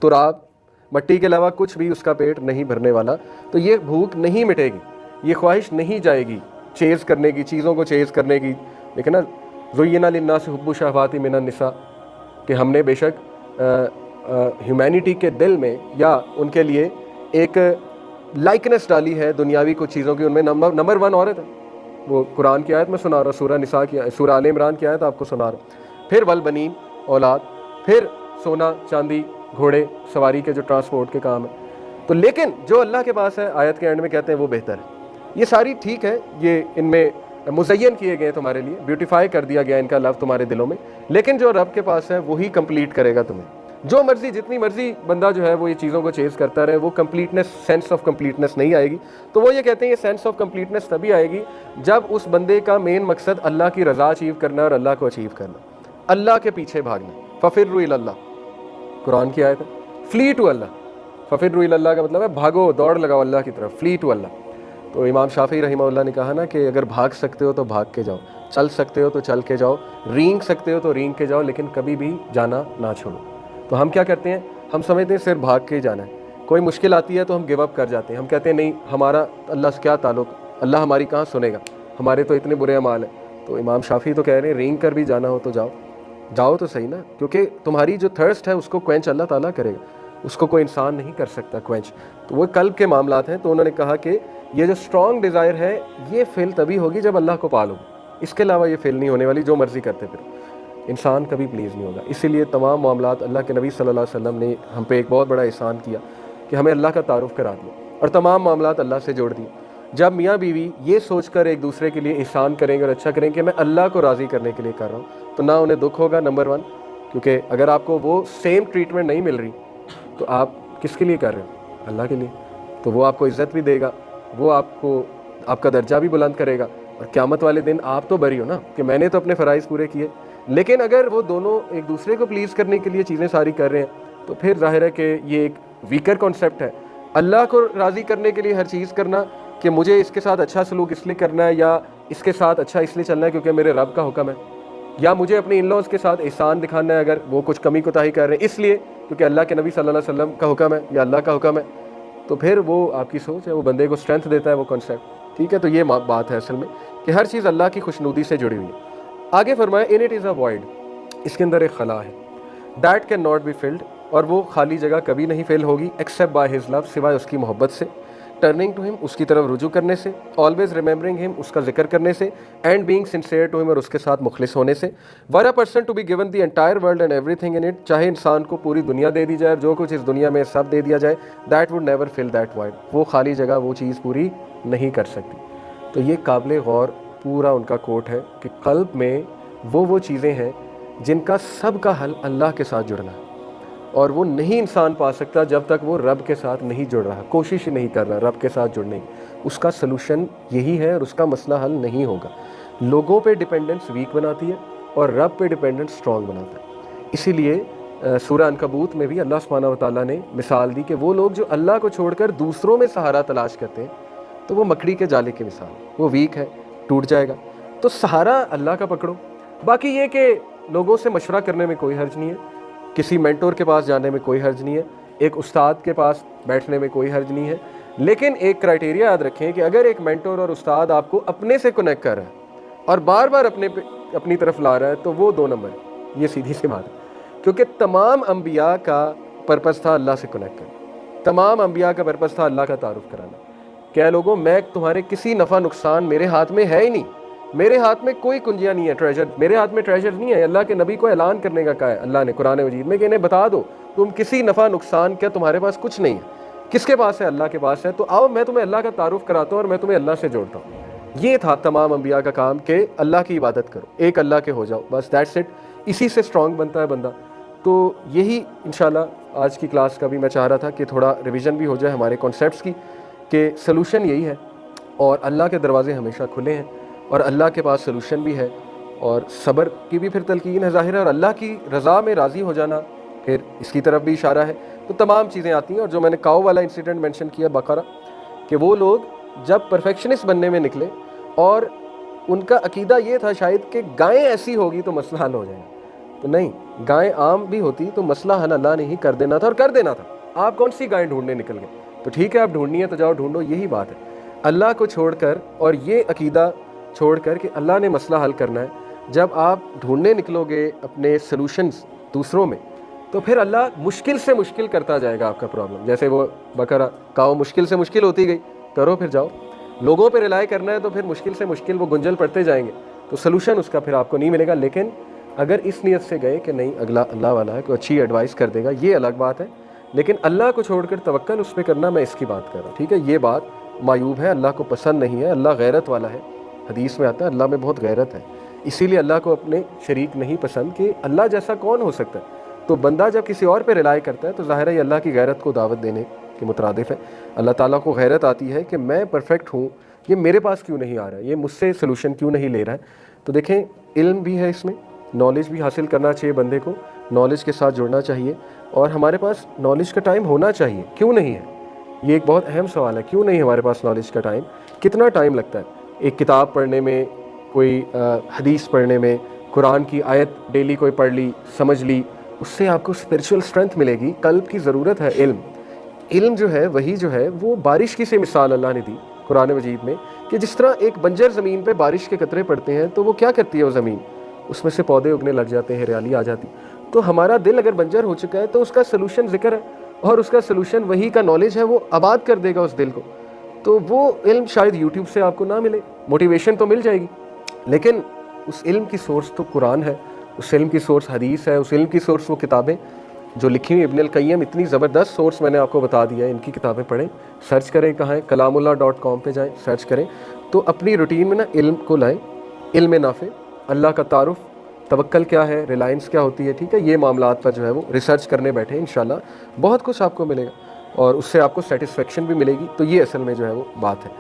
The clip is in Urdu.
تراب، مٹی کے علاوہ کچھ بھی اس کا پیٹ نہیں بھرنے والا. تو یہ بھوک نہیں مٹے گی, یہ خواہش نہیں جائے گی چیز کرنے کی, چیزوں کو چیز کرنے کی. لیکن نا زُیِّنَ لِلنَّاسِ حُبُّ الشَّهَوَاتِ مِنَ النِّسَاءِ, کہ ہم نے بے شک ہیومینٹی کے دل میں یا ان کے لیے ایک لائکنس ڈالی ہے دنیاوی کچھ چیزوں کی. ان میں نمبر 1 عورت ہے. وہ قرآن کی آیت میں سنا رہا, سورہ نساء کی, سورہ آل عمران کی آیت آپ کو سنا رہا. پھر والبنین, اولاد, پھر سونا چاندی, گھوڑے سواری کے جو ٹرانسپورٹ کے کام ہے. تو لیکن جو اللہ کے پاس ہے, آیت کے اینڈ میں کہتے ہیں وہ بہتر ہے. یہ ساری ٹھیک ہے, یہ ان میں مزین کیے گئے تمہارے لیے, بیوٹیفائی کر دیا گیا ان کا لو تمہارے دلوں میں. لیکن جو رب کے پاس ہے وہی کمپلیٹ کرے گا تمہیں. جو مرضی جتنی مرضی بندہ جو ہے وہ یہ چیزوں کو چیز کرتا رہے, وہ کمپلیٹنس, سینس آف کمپلیٹنس نہیں آئے گی. تو وہ یہ کہتے ہیں یہ سینس آف کمپلیٹنس تبھی آئے گی جب اس بندے کا مین مقصد اللہ کی رضا اچیو کرنا اور اللہ کو اچیو کرنا, اللہ کے پیچھے بھاگنا. فَفِرُّوا إِلَى اللَّهِ, قرآن کی آیت ہے, فلی ٹو اللہ. فَفِرُّوا إِلَى اللَّهِ کا مطلب ہے بھاگو, دوڑ لگاؤ اللہ کی طرف, فلی ٹو اللہ. تو امام شافعی رحمہ اللہ نے کہا نا کہ اگر بھاگ سکتے ہو تو بھاگ کے جاؤ, چل سکتے ہو تو چل کے جاؤ, رینگ سکتے ہو تو رینگ کے جاؤ, لیکن کبھی بھی جانا نہ چھوڑو. تو ہم کیا کرتے ہیں, ہم سمجھتے ہیں صرف بھاگ کے ہی جانا ہے. کوئی مشکل آتی ہے تو ہم گیو اپ کر جاتے ہیں. ہم کہتے ہیں نہیں, ہمارا اللہ سے کیا تعلق, اللہ ہماری کہاں سنے گا, ہمارے تو اتنے برے اعمال ہیں. تو امام شافعی تو کہہ رہے ہیں رینگ کر بھی جانا ہو تو جاؤ, جاؤ تو صحیح نا, کیونکہ تمہاری جو تھرسٹ ہے اس کو کوئنچ اللہ تعالیٰ کرے گا, اس کو کوئی انسان نہیں کر سکتا کوئنچ. تو وہ قلب کے معاملات ہیں. تو انہوں نے کہا کہ یہ جو اسٹرانگ ڈیزائر ہے یہ فیل تبھی ہوگی جب اللہ کو پالو, اس کے علاوہ یہ فیل نہیں ہونے والی. جو مرضی کرتے پھر انسان کبھی پلیز نہیں ہوگا. اسی لیے تمام معاملات, اللہ کے نبی صلی اللہ علیہ وسلم نے ہم پہ ایک بہت بڑا احسان کیا کہ ہمیں اللہ کا تعارف کرا دیا اور تمام معاملات اللہ سے جوڑ دیے. جب میاں بیوی یہ سوچ کر ایک دوسرے کے لیے احسان کریں گے اور اچھا کریں کہ میں اللہ کو راضی کرنے کے لیے کر رہا ہوں, تو نہ انہیں دکھ ہوگا نمبر 1, کیونکہ اگر آپ کو وہ سیم ٹریٹمنٹ نہیں مل رہی تو آپ کس کے لیے کر رہے ہو, اللہ کے لیے. تو وہ آپ کو عزت بھی دے گا, وہ آپ کو آپ کا درجہ بھی بلند کرے گا, اور قیامت والے دن آپ تو بری ہو نا کہ میں نے تو اپنے فرائض پورے کیے. لیکن اگر وہ دونوں ایک دوسرے کو پلیز کرنے کے لیے چیزیں ساری کر رہے ہیں تو پھر ظاہر ہے کہ یہ ایک ویکر کانسیپٹ ہے. اللہ کو راضی کرنے کے لیے ہر چیز کرنا کہ مجھے اس کے ساتھ اچھا سلوک اس لیے کرنا ہے, یا اس کے ساتھ اچھا اس لیے چلنا ہے کیونکہ میرے رب کا حکم ہے, یا مجھے اپنی ان لاز کے ساتھ احسان دکھانا ہے اگر وہ کچھ کمی کوتاہی کر رہے ہیں اس لیے کیونکہ اللہ کے نبی صلی اللہ علیہ وسلم کا حکم ہے یا اللہ کا حکم ہے. تو پھر وہ آپ کی سوچ ہے, وہ بندے کو اسٹرینتھ دیتا ہے وہ کانسیپٹ. ٹھیک ہے, تو یہ بات ہے اصل میں کہ ہر چیز اللہ کی خوشنودی سے جڑی ہوئی ہے. آگے فرمایا in it is a wide, اس کے اندر ایک خلا ہے, that can not be filled, اور وہ خالی جگہ کبھی نہیں فل ہوگی, ایکسیپٹ بائی ہز لو, سوائے اس کی محبت سے, ٹرننگ ٹو ہم, اس کی طرف رجوع کرنے سے, آلویز ریممبرنگ ہم, اس کا ذکر کرنے سے, اینڈ بینگ سنسیئر ٹو ہم, اور اس کے ساتھ مخلص ہونے سے. ور a person to be given the entire world and everything in it, چاہے انسان کو پوری دنیا دے دی جائے, جو کچھ اس دنیا میں سب دے دیا جائے, that would never fill that void, وہ خالی جگہ وہ چیز پوری نہیں کر سکتی. تو یہ قابل غور پورا ان کا کوٹ ہے کہ قلب میں وہ چیزیں ہیں جن کا سب کا حل اللہ کے ساتھ جڑنا ہے, اور وہ نہیں انسان پا سکتا جب تک وہ رب کے ساتھ نہیں جڑ رہا, کوشش نہیں کر رہا رب کے ساتھ جڑنے کی. اس کا سلوشن یہی ہے اور اس کا مسئلہ حل نہیں ہوگا. لوگوں پہ ڈیپینڈنس ویک بناتی ہے اور رب پہ ڈیپینڈنس اسٹرانگ بناتا ہے. اسی لیے سورہ عنکبوت میں بھی اللہ سبحانہ و تعالیٰ نے مثال دی کہ وہ لوگ جو اللہ کو چھوڑ کر دوسروں میں سہارا تلاش کرتے ہیں تو وہ مکڑی کے جالے کی مثال, وہ ویک ہے, ٹوٹ جائے گا. تو سہارا اللہ کا پکڑو. باقی یہ کہ لوگوں سے مشورہ کرنے میں کوئی حرج نہیں ہے, کسی مینٹور کے پاس جانے میں کوئی حرج نہیں ہے, ایک استاد کے پاس بیٹھنے میں کوئی حرج نہیں ہے. لیکن ایک کرائٹیریا یاد رکھیں کہ اگر ایک مینٹور اور استاد آپ کو اپنے سے کنیکٹ کر رہا ہے اور بار بار اپنی طرف لا رہا ہے تو وہ 2 نمبر ہے. یہ سیدھی سی بات ہے, کیونکہ تمام انبیاء کا پرپس تھا اللہ سے کنیکٹ کرنا, تمام انبیاء کا پرپس تھا اللہ کا تعارف کرانا. کیا لوگوں, میں تمہارے کسی نفع نقصان میرے ہاتھ میں ہے ہی نہیں, میرے ہاتھ میں کوئی کنجیاں نہیں ہے, ٹریجر میرے ہاتھ میں ٹریجر نہیں ہے. اللہ کے نبی کو اعلان کرنے کا کہا ہے اللہ نے قرآن مجید میں کہ انہیں بتا دو تم کسی نفع نقصان کیا تمہارے پاس کچھ نہیں ہے. کس کے پاس ہے؟ اللہ کے پاس ہے. تو آؤ میں تمہیں اللہ کا تعارف کراتا ہوں اور میں تمہیں اللہ سے جوڑتا ہوں. یہ تھا تمام انبیاء کا کام کہ اللہ کی عبادت کرو, ایک اللہ کے ہو جاؤ, بس دیٹس اٹ. اسی سے اسٹرانگ بنتا ہے بندہ. تو یہی انشاءاللہ آج کی کلاس کا بھی میں چاہ رہا تھا کہ تھوڑا ریویژن بھی ہو جائے ہمارے کانسیپٹس کی, کہ سلوشن یہی ہے اور اللہ کے دروازے ہمیشہ کھلے ہیں اور اللہ کے پاس سلوشن بھی ہے, اور صبر کی بھی پھر تلقین ہے ظاہر ہے, اور اللہ کی رضا میں راضی ہو جانا پھر اس کی طرف بھی اشارہ ہے. تو تمام چیزیں آتی ہیں. اور جو میں نے کاؤ والا انسیڈنٹ مینشن کیا بقرہ, کہ وہ لوگ جب پرفیکشنسٹ بننے میں نکلے اور ان کا عقیدہ یہ تھا شاید کہ گائیں ایسی ہوگی تو مسئلہ حل ہو جائے گا, تو نہیں, گائے عام بھی ہوتی تو مسئلہ حل اللہ نے ہی کر دینا تھا, اور کر دینا تھا. آپ کون سی گائے ڈھونڈنے نکل گئے؟ تو ٹھیک ہے آپ ڈھونڈنی ہے تو جاؤ ڈھونڈو, یہی بات ہے. اللہ کو چھوڑ کر اور یہ عقیدہ چھوڑ کر کہ اللہ نے مسئلہ حل کرنا ہے, جب آپ ڈھونڈنے نکلو گے اپنے سلوشنز دوسروں میں, تو پھر اللہ مشکل سے مشکل کرتا جائے گا آپ کا پرابلم. جیسے وہ بقرہ کاؤ مشکل سے مشکل ہوتی گئی, کرو پھر جاؤ. لوگوں پہ ریلائی کرنا ہے تو پھر مشکل سے مشکل وہ گنجل پڑتے جائیں گے, تو سلوشن اس کا پھر آپ کو نہیں ملے گا. لیکن اگر اس نیت سے گئے کہ نہیں اگلا اللہ والا ہے, کوئی اچھی ایڈوائس کر دے گا, یہ الگ بات ہے. لیکن اللہ کو چھوڑ کر توکل اس پہ کرنا, میں اس کی بات کر رہا ہوں. ٹھیک ہے, یہ بات معیوب ہے, اللہ کو پسند نہیں ہے. اللہ غیرت والا ہے, حدیث میں آتا ہے اللہ میں بہت غیرت ہے, اسی لیے اللہ کو اپنے شریک نہیں پسند کہ اللہ جیسا کون ہو سکتا ہے. تو بندہ جب کسی اور پہ ریلائی کرتا ہے تو ظاہر ہے یہ اللہ کی غیرت کو دعوت دینے کے مترادف ہے. اللہ تعالیٰ کو غیرت آتی ہے کہ میں پرفیکٹ ہوں, یہ میرے پاس کیوں نہیں آ رہا ہے, یہ مجھ سے سلوشن کیوں نہیں لے رہا ہے. تو دیکھیں علم بھی ہے اس میں, نالج بھی حاصل کرنا چاہیے بندے کو, نالج کے ساتھ جڑنا چاہیے, اور ہمارے پاس نالج کا ٹائم ہونا چاہیے. کیوں نہیں ہے, یہ ایک بہت اہم سوال ہے, کیوں نہیں ہمارے پاس نالج کا ٹائم؟ کتنا ٹائم لگتا ہے ایک کتاب پڑھنے میں, کوئی حدیث پڑھنے میں, قرآن کی آیت ڈیلی کوئی پڑھ لی, سمجھ لی, اس سے آپ کو اسپرچول اسٹرینتھ ملے گی. قلب کی ضرورت ہے علم. علم جو ہے وہی جو ہے وہ بارش کی سے مثال اللہ نے دی قرآن مجید میں, کہ جس طرح ایک بنجر زمین پہ بارش کے قطرے پڑتے ہیں تو وہ کیا کرتی ہے وہ زمین, اس میں سے پودے اگنے لگ جاتے ہیں, ہریالی آ جاتی. تو ہمارا دل اگر بنجر ہو چکا ہے تو اس کا سلوشن ذکر ہے, اور اس کا سلوشن وہی کا نالج ہے, وہ آباد کر دے گا اس دل کو. تو وہ علم شاید یوٹیوب سے آپ کو نہ ملے, موٹیویشن تو مل جائے گی, لیکن اس علم کی سورس تو قرآن ہے, اس علم کی سورس حدیث ہے, اس علم کی سورس وہ کتابیں جو لکھی ہوئی. ابن القیم اتنی زبردست سورس میں نے آپ کو بتا دیا ہے, ان کی کتابیں پڑھیں, سرچ کریں, کہاں ہے, kalamullah.com پہ جائیں, سرچ کریں. تو اپنی روٹین میں نا علم کو لائیں, علم نافع, اللہ کا تعارف, توکل کیا ہے, ریلائنس کیا ہوتی ہے. ٹھیک ہے, یہ معاملات پر جو ہے وہ ریسرچ کرنے بیٹھے, انشاءاللہ بہت کچھ آپ کو ملے گا, اور اس سے آپ کو سیٹسفیکشن بھی ملے گی. تو یہ اصل میں جو ہے وہ بات ہے.